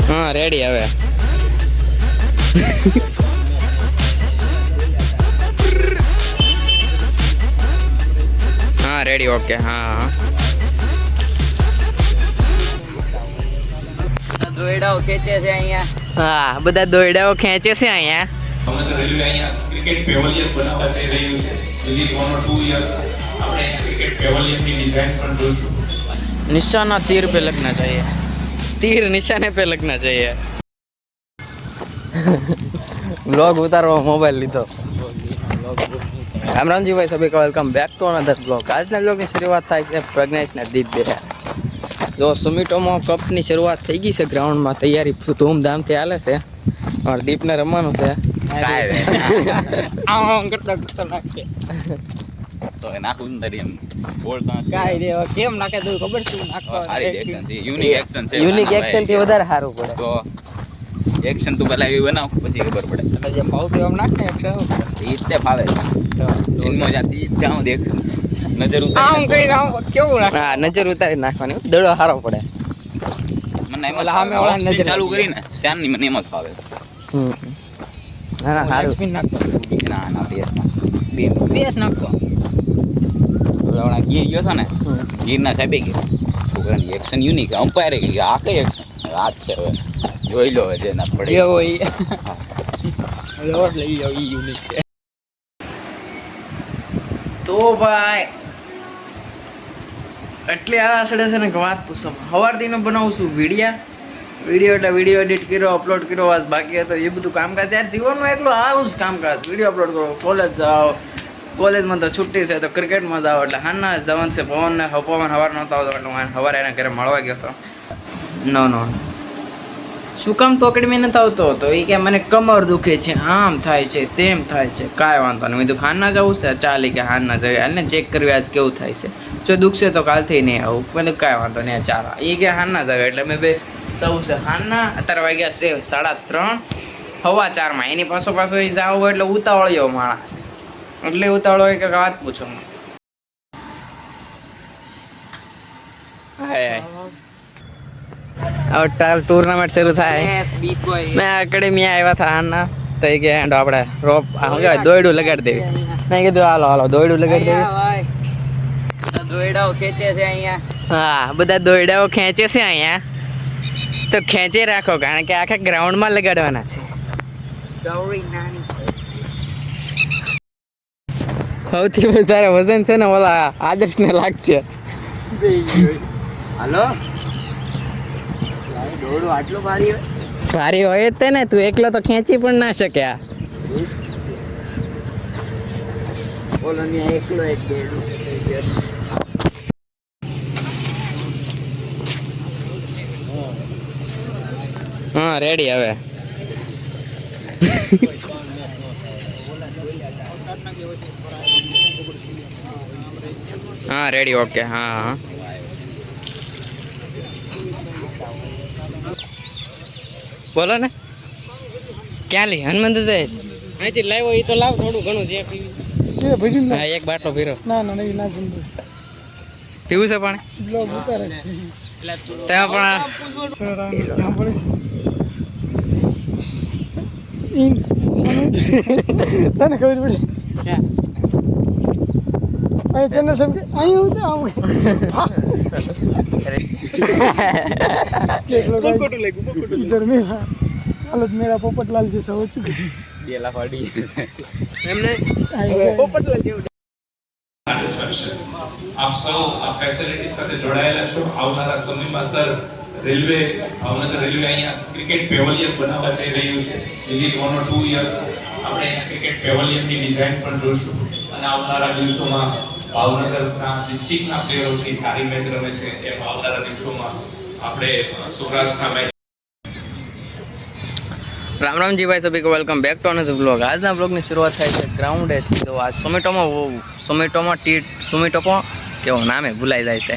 हाँ रेडी हवे हाँ रेडी ओके हाँ દોયડાઓ ખેંચે છે અહીંયા. હા બધા દોયડાઓ ખેંચે છે અહીંયા. અમે તો રેલવે અહીંયા ક્રિકેટ પેવેલિયન બનાવવા જઈ રહ્યું છે. વિધિન 1 or 2 years આપણે ક્રિકેટ પેવેલિયનની ડિઝાઇન પણ જોઈશું. निशाना तीर पे लगना चाहिए तीर निशाने पे लगना चाहिए ब्लॉग उतारो मोबाइल लीधो राम जी भाई सभी का welcome back to another blog आज ना ब्लॉग की शुरुआत थाय छे प्रज्ञेश ने दीप बे जो सुमिटोमो कप ની શરૂઆત થઈ ગઈ છે ગ્રાઉન્ડ માં તૈયારી ધૂમધામ થી હાલે છે और दीप ने રમવાનું છે કાય રે આમ કેટલા નાખે તો એ નાખું ને તરી એમ બોલતા કાય રે કેમ નાખે તું ખબર છે નાખવા સારી એક્શન છે યુનિક એક્શન છે યુનિક એક્શન થી વધારે સારું પડે તો એક્શન તું પહેલા એવી બનાવ પછી ખબર પડે એટલે જે ભાવતું એમ નાખ ને એક્શન ઈ તે ફાવે જિનમાં જાતી ત્યાં સુધી એક્શન નજર આમ ઉતારી કરી આમ કેવું નાખ હા નજર ઉતારી નાખવાની દડો સારો પડે મને એમ ઓલા સામે વાળા નજર ચાલુ કરીને ત્યાંની મને એમ જ ફાવે ના ના સારું સ્પિન નાખતો ના ના બેસ ના બેસ નાખતો ઓલા ગીર ગયો હતો ને ગીરના સાહેબે ગયો છોકરાની એક્શન યુનિક અમ્પાયર આ કઈ એક્શન આ જ છે હવે જોઈ લો હવે જેના પડે જે હોય લોટ લઈ જાવ ઈ યુનિક છે તો ભાઈ એટલી આરાસડે છે ને કે વાત પૂછો સવારથી ને બનાવું છું વિડીયો એટલે વિડીયો એડિટ કર્યો અપલોડ કર્યો આજ બાકી હતો એ બધું કામકાજ યાર જીવનનું એટલું આવું જ કામકાજ વિડીયો અપલોડ કરો કોલેજ જાઓ કોલેજમાં તો છુટ્ટી છે તો ક્રિકેટમાં જાઓ એટલે હાના જવાનું છે પવનને પવન સવાર નહોતો આવતો એટલે હું સવારે એના ઘરે મળવા ગયો હતો નો શું કામ તો અકેડમી નથી આવતો તો એ કે મને કમર દુખે છે આમ થાય છે તેમ થાય છે કાંઈ વાંધો નહીં મેં તો ખાના જવું છે ચાલી કે હારના જઈએ હાલને ચેક કરવી આજ કેવું થાય છે જો દુખશે તો કાલથી નહીં આવું મેં તો કાંઈ વાંધો નહીં ચાલો એ કે હારના જવે એટલે મેં બે જવું છે હારના અત્યારે વાગ્યા છે 3:30 4:15 એની પાછો એ જાવ એટલે ઉતાવળ્યો માણસ એટલે ઉતાવળો હોય કે વાત પૂછો હાય હવે ટુર્નામેન્ટ શરૂ થાય મેં એકેડમી આવ્યા હતા આના તો એ કે હેન્ડો આપણે રોપ શું કહેવાય દોયડું લગાડી દેવી મેં કીધું હાલો દોયડું લગાડી દેવી દોયડાઓ ખેંચે છે અહીંયા. હા બધા દોયડાઓ ખેંચે છે અહીંયા તો ખેંચે રાખો કારણ કે આખા ગ્રાઉન્ડમાં લગાડવાના છે સૌથી વધારે વજન છે ને ઓલા આદર્શને લાગશે હાલો દોડું આટલું ભારી હોય ભારી હોય જ તે ને તું એકલો તો ખેંચી પણ ના શકે આ બોલો ને એકલો એક દોડું હા રેડી હવે हाँ रेडी ओके हाँ हाँ बोलो ने क्या ली हनुमंत दे અહીંથી લાવ્યો એ તો લાવ થોડું ઘણું જે પીવી છે ભજન હા એક બાટલો પીરો ના ના નહીં ના જંદુ પીવું છે પાણી બ્લોગ ઉતારે છે ત્યાં પણ તને ખબર પડી અહીં તને સબ અહીં હું આમ देख लो इधर में हालत मेरा पोपटलाल जैसा हो चुका है બેલા ફાડી એમને પોપટલાલ જેવું આપ સૌ આ ફેસિલિટી સાથે જોડાયેલા છો આવનારા સમયમાં સર રેલવે અહીંયા ક્રિકેટ પેવેલિયન બનાવવા જઈ રહ્યું છે વિધિન 1 or 2 years આપણે ક્રિકેટ પેવેલિયનની ડિઝાઇન પણ જોઈશું અને આવનારા દિવસોમાં ભાવનગરના ડિસ્ટ્રિક્ટના પ્લેયરો છે સારી મેચ રમે છે એ આવનારા દિવસોમાં આપણે સૌરાષ્ટ્રના મેચ राम जी भाई सभी को welcome back to another blog आज ना ब्लॉग ની શરૂઆત થાય છે ગ્રાઉન્ડ है तो आज સુમિટોમો કેવો નામ है ભૂલાઈ જાય છે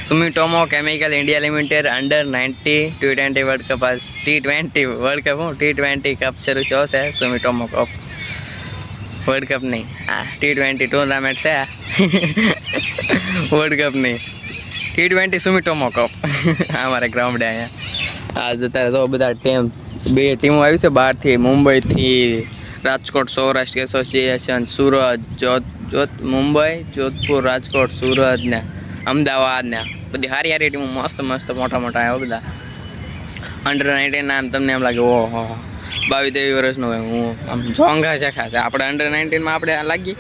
સુમિટોમો Chemical India limited under 90 T20 world cup आज T20 world cup T20 cup શરૂ થયો છે સુમિટોમો કપ वर्ल्ड कप नहीं हाँ T20 टूर्नामेंट से वर्ल्ड कप नहीं T20 सुमिटोमो कप हमारे ग्राउंड है यहाँ આજે અત્યારે તો બધા બે ટીમો આવી છે બહારથી, મુંબઈથી રાજકોટ સૌરાષ્ટ્ર એસોસિએશન, સુરત, મુંબઈ, જોધપુર, રાજકોટ, સુરત ને અમદાવાદ ને બધી સારી સારી ટીમો, મસ્ત મસ્ત મોટા મોટા આવ્યા બધા. અંડર-19 ના તમને એમ લાગે ઓહો 22-23 વર્ષનો હોય, હું આમ જોંઘા છે ખાસ. આપણે અંડર-19 માં આપણે લાગી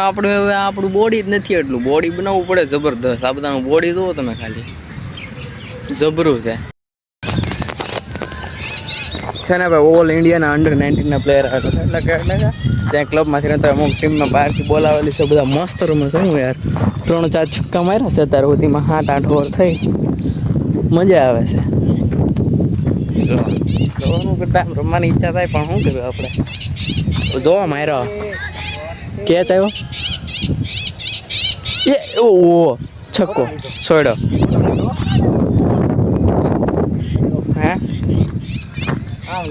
આપણું બોડી જ નથી, એટલું બોડી બનાવવું પડે જબરદસ્ત. આ બધાનું બોડી જુઓ તમે ખાલી, જબરું છે ને ભાઈ. ઓલ ઇન્ડિયાના અંડર-19 ના પ્લેયર આવે છે, એટલે કે ત્યાં ક્લબમાંથી નતો, અમુક ટીમમાં બહારથી બોલાવેલી છે. બધા મસ્ત રમે છે હું યાર. 3-4 છક્કા માર્યા છે અત્યાર સુધીમાં, 7-8 ઓવર થઈ, મજા આવે છે જોવાનું કરતા. રમવાની ઈચ્છા થાય પણ શું કર્યું આપણે. જોવા માર્યો કેચ આવ્યો, એ ઓ છક્કો છોડ્યો. હે આમ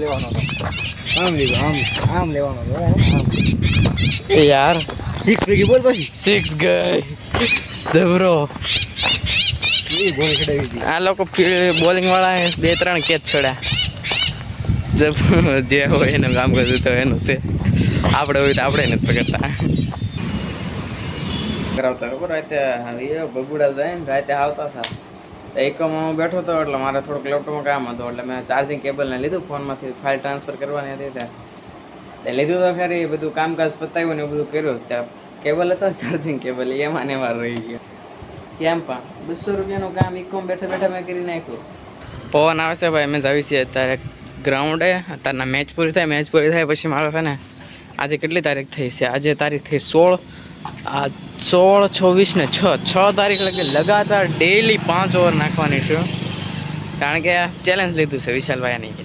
લેવાનો યાર. 6 ગઈ બોલ, પછી 6 ગઈ જબરો. આ લોકો બોલિંગ વાળા 2-3 કેચ છોડ્યા. જે હોય એને કામ કરતું તો એનું છે, આપણે હોય તો આપણે નથી પકડતા. કરાવતા ખબર રાતે બગુડા જાય ને, રાતે આવતા હતા. એકમાં હું બેઠો હતો એટલે મારે થોડુંક લેપટોપમાં કામ હતું, એટલે મેં ચાર્જિંગ કેબલને લીધું ફોનમાંથી, ફાઇલ ટ્રાન્સફર કરવાની હતી ત્યાં લીધું તો ખરી. બધું કામકાજ પતાવ્યું ને એવું બધું કર્યું. ત્યાં કેબલ હતો ને ચાર્જિંગ કેબલ, એમાં ને એમાં રહી ગયો. કેમ પણ 200 રૂપિયાનું કામ ઇકોમ બેઠા બેઠા મેં કરી નાખ્યું. પવન આવે છે ભાઈ, અમે જાવી છીએ અત્યારે ગ્રાઉન્ડે. અત્યારના મેચ પૂરી થાય પછી મારો છે ને, આજે કેટલી તારીખ થઈ છે? આજે તારીખ થઈ 16, 16, 26 ને 6 તારીખ લગી લગાતાર ડેઈલી 5 ઓવર નાખવાની છું. કારણ કે ચેલેન્જ લીધું છે વિશાલભાઈની કે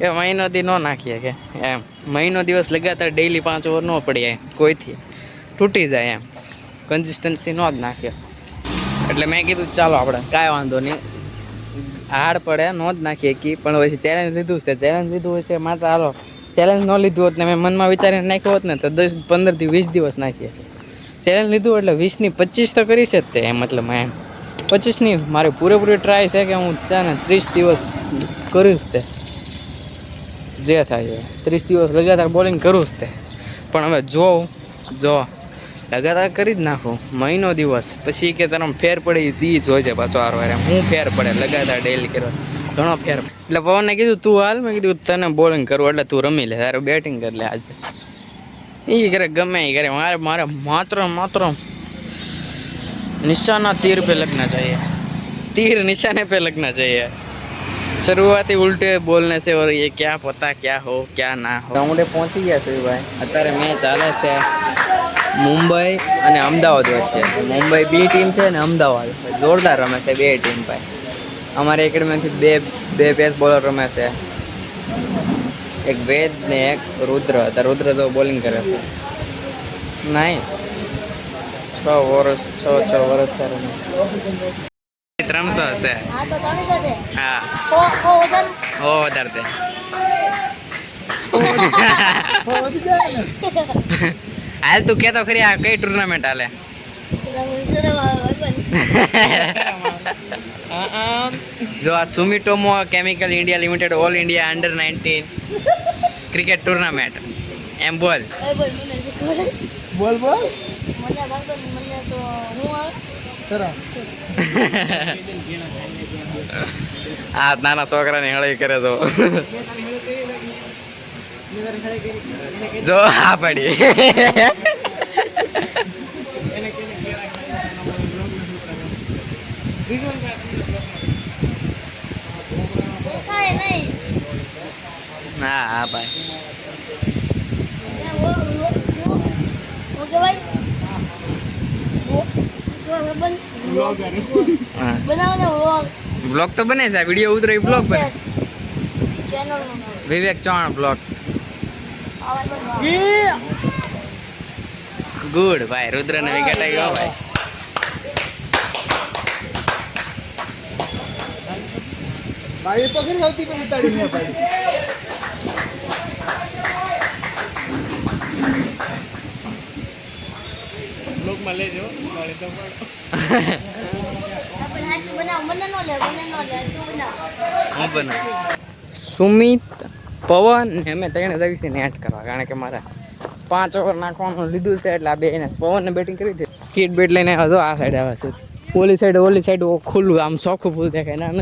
એ મહિનો દી ન નાખીએ કે એમ, મહિનો દિવસ લગાતાર ડેઈલી 5 ઓવર ન પડીએ કોઈથી, તૂટી જાય એમ, કન્સિસ્ટન્સી ન જ નાખીએ. એટલે મેં કીધું ચાલો આપણે કાંઈ વાંધો નહીં, હાર્ડ પડે ન જ નાખીએ કી, પણ પછી ચેલેન્જ લીધું હોય છે માત્ર હાલો. ચેલેન્જ ન લીધું હોત ને મેં મનમાં વિચારીને નાખ્યો હોત ને તો 10, 15 થી 20 દિવસ નાખીએ. ચેલેન્જ લીધું એટલે 20 ની 25 તો કરી છે જ તે, મતલબ એમ 25 ની મારી પૂરેપૂરી ટ્રાય છે કે હું ત્યાં 30 દિવસ કરીશ તે, જે થાય છે 30 દિવસ લગાતાર બોલિંગ કરું જ તે. પણ હવે જો લગાતાર કરી જ નાખું મહિનો દિવસ, પછી કે તને ફેર પડે એ જોઈજે પાછો આરો વાર હું ફેર પડે લગાતાર ડેલી કરવા, ઘણો ફેર. એટલે પવનને કીધું તું હાલ, મેં કીધું તને બોલિંગ કરવું એટલે તું રમી લે, તારે બેટિંગ કરી લે આજે. એ કરે ગમે એ કરે, મારે માત્ર निशाना तीर पे लगना चाहिए, तीर निशाने पे लगना चाहिए. शुरुआती उल्टे बोलने से और ये क्या पता क्या हो क्या ना हो. ग्राउंडે પહોંચી ગયા છે ભાઈ. અત્યારે મેચ ચાલે છે મુંબઈ અને અમદાવાદ વચ્ચે. મુંબઈ બી ટીમ છે ને અમદાવાદ જોરદાર રમે છે બે ટીમ ભાઈ. અમારી એકેડમીમાંથી બે પેસ બોલર રમે છે, એક વેદ ને એક રુદ્ર. અત્યારે રુદ્ર જો બોલિંગ કરે છે, નાઇસ. 6 વર્ષ ત્યારે 300 છે. હા હો વધારે તે હાલ તું કેતો ખરી આ કઈ ટુર્નામેન્ટ હાલે? જો આ Sumitomo Chemical India Limited all India under nineteen cricket tournament એમ બોલ. આ નાના છોકરાની હળી કરે તો જો આ પડી. હા હા ભાઈ બ્લોગ તો બને છે, વિડીયો ઉતરે બ્લોગ બને. વિવેક ચૌહાણ બ્લોગ્સ. ગુડ ભાઈ, રુદ્ર ને વિકેટ આવ્યો ભાઈ. ભાઈ તો ફિર ગલતી पे उतारी नहीं भाई. लोग मले जो वाले तो अपन हाथ बनाओ, મને નો લે તું બનાવ. હું ખબર નહીં. સુમિત, પવન ને અમે ત્રણે જઈએ છીએ નેટ કરવા, કારણ કે મારે 5 ઓવર નાખવાનું લીધું છે એટલે આ બે એને પવનને બેટિંગ કરી છે. કીટ બેટ લઈને આવ્યો તો આ સાઈડ આવે છે, ઓલી સાઈડ ખુલ્લું આમ ચોખ્ખું ફૂલ દેખાય ના